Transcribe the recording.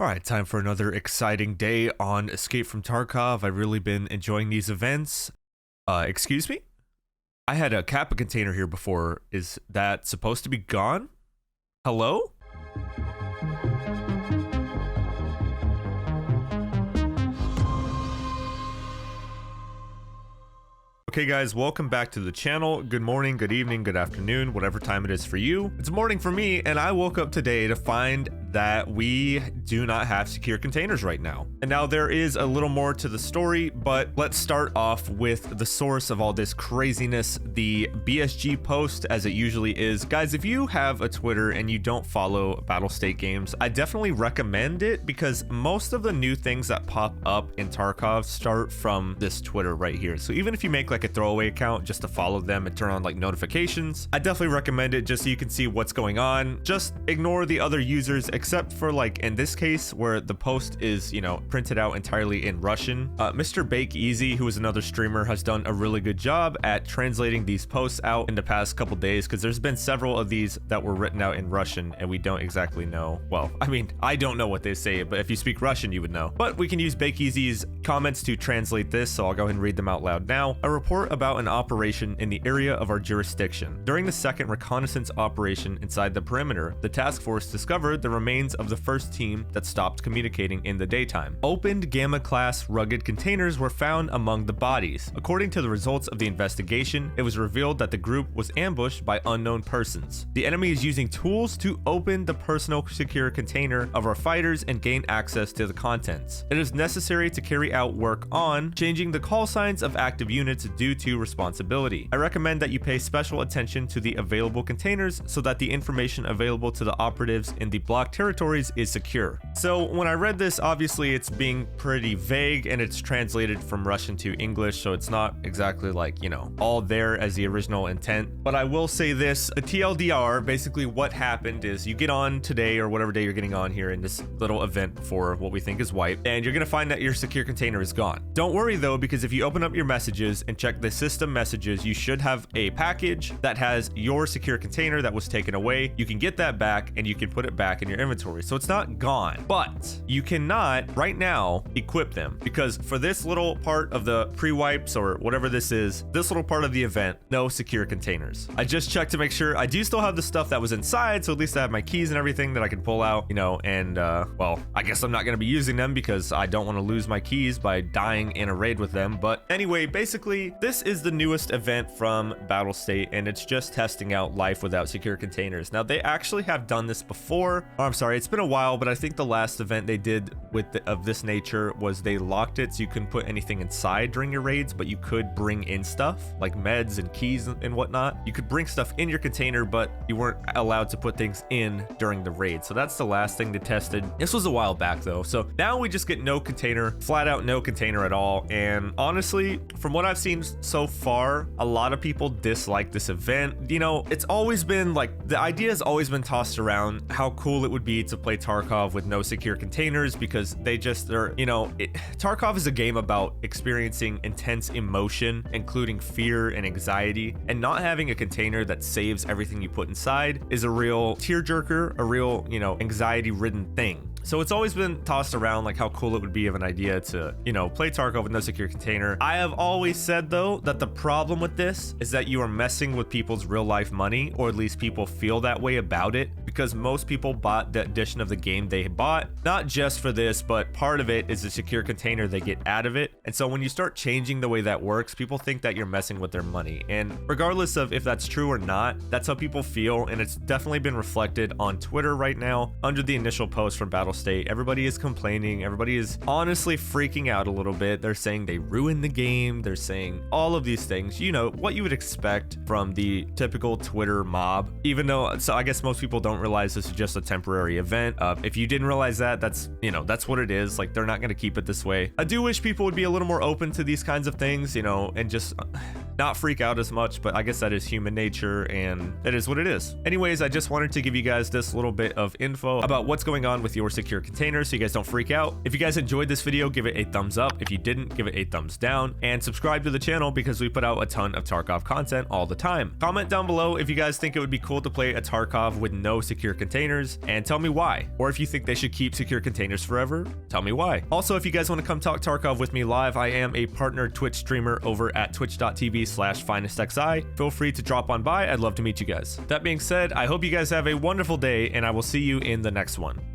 All right, time for another exciting day on Escape from Tarkov. I've really been enjoying these events. Excuse me? I had a Kappa container here before. Is that supposed to be gone? Hello? Okay guys, welcome back to the channel. Good morning, good evening, good afternoon, whatever time it is for you. It's morning for me, and I woke up today to find that we do not have secure containers right now. And now there is a little more to the story, but let's start off with the source of all this craziness, the BSG post, as it usually is. Guys, if you have a Twitter and you don't follow Battle State Games, I definitely recommend it because most of the new things that pop up in Tarkov start from this Twitter right here. So even if you make like a throwaway account just to follow them and turn on like notifications, I definitely recommend it just so you can see what's going on. Just ignore the other users, except for like in this case where the post is, you know, printed out entirely in Russian. Mr. Bake Easy, who is another streamer, has done a really good job at translating these posts out in the past couple days, because there's been several of these that were written out in Russian and we don't exactly know. Well, I mean, I don't know what they say, but if you speak Russian, you would know. But we can use Bake Easy's comments to translate this, so I'll go ahead and read them out loud now. A report about an operation in the area of our jurisdiction. During the second reconnaissance operation inside the perimeter, the task force discovered the remains of the first team that stopped communicating in the daytime. Opened Gamma-class rugged containers were found among the bodies. According to the results of the investigation, it was revealed that the group was ambushed by unknown persons. The enemy is using tools to open the personal secure container of our fighters and gain access to the contents. It is necessary to carry out work on changing the call signs of active units due to responsibility. I recommend that you pay special attention to the available containers so that the information available to the operatives in the blocked territories is secure. So when I read this, obviously it's being pretty vague and it's translated from Russian to English, so it's not exactly like, you know, all there as the original intent. But I will say this, a TLDR, basically what happened is you get on today or whatever day you're getting on here in this little event before what we think is wipe, and you're gonna find that your secure container is gone. Don't worry though, because if you open up your messages and check the system messages, you should have a package that has your secure container that was taken away. You can get that back and you can put it back in your inventory. So it's not gone, but you cannot right now equip them, because for this little part of the pre-wipes or whatever this is, this little part of the event, no secure containers. I just checked to make sure. I do still have the stuff that was inside, so at least I have my keys and everything that I can pull out, you know, and well, I guess I'm not going to be using them because I don't want to lose my keys by dying in a raid with them. But anyway, basically this is the newest event from Battle State, and it's just testing out life without secure containers. Now they actually have done this before. Oh, I'm sorry, it's been a while, but I think the last event they did with of this nature was they locked it so you couldn't put anything inside during your raids, but you could bring in stuff like meds and keys and whatnot. You could bring stuff in your container, but you weren't allowed to put things in during the raid. So that's the last thing they tested. This was a while back though. So now we just get no container, flat out no container at all. And honestly, from what I've seen so far, a lot of people dislike this event. You know, it's always been like, the idea has always been tossed around how cool it would be to play Tarkov with no secure containers, because they're, you know, Tarkov is a game about experiencing intense emotion, including fear and anxiety, and not having a container that saves everything you put inside is a real tearjerker, a real, you know, anxiety-ridden thing. So it's always been tossed around like how cool it would be of an idea to, you know, play Tarkov with no secure container. I have always said though that the problem with this is that you are messing with people's real life money, or at least people feel that way about it, because most people bought the edition of the game they bought, not just for this, but part of it is the secure container they get out of it. And so when you start changing the way that works, people think that you're messing with their money. And regardless of if that's true or not, that's how people feel. And it's definitely been reflected on Twitter right now. Under the initial post from Battle State, everybody is complaining. Everybody is honestly freaking out a little bit. They're saying they ruined the game. They're saying all of these things, you know, what you would expect from the typical Twitter mob, even though, so I guess most people don't realize this is just a temporary event. If you didn't realize that, that's, you know, that's what it is. Like, they're not going to keep it this way. I do wish people would be a little more open to these kinds of things, you know, and just not freak out as much, but I guess that is human nature and that is what it is. Anyways, I just wanted to give you guys this little bit of info about what's going on with your secure containers so you guys don't freak out. If you guys enjoyed this video, give it a thumbs up. If you didn't, give it a thumbs down, and subscribe to the channel because we put out a ton of Tarkov content all the time. Comment down below if you guys think it would be cool to play a Tarkov with no secure containers, and tell me why. Or if you think they should keep secure containers forever, tell me why. Also, if you guys want to come talk Tarkov with me live, I am a partner Twitch streamer over at twitch.tv/finestxi. Feel free to drop on by. I'd love to meet you guys. That being said, I hope you guys have a wonderful day, and I will see you in the next one.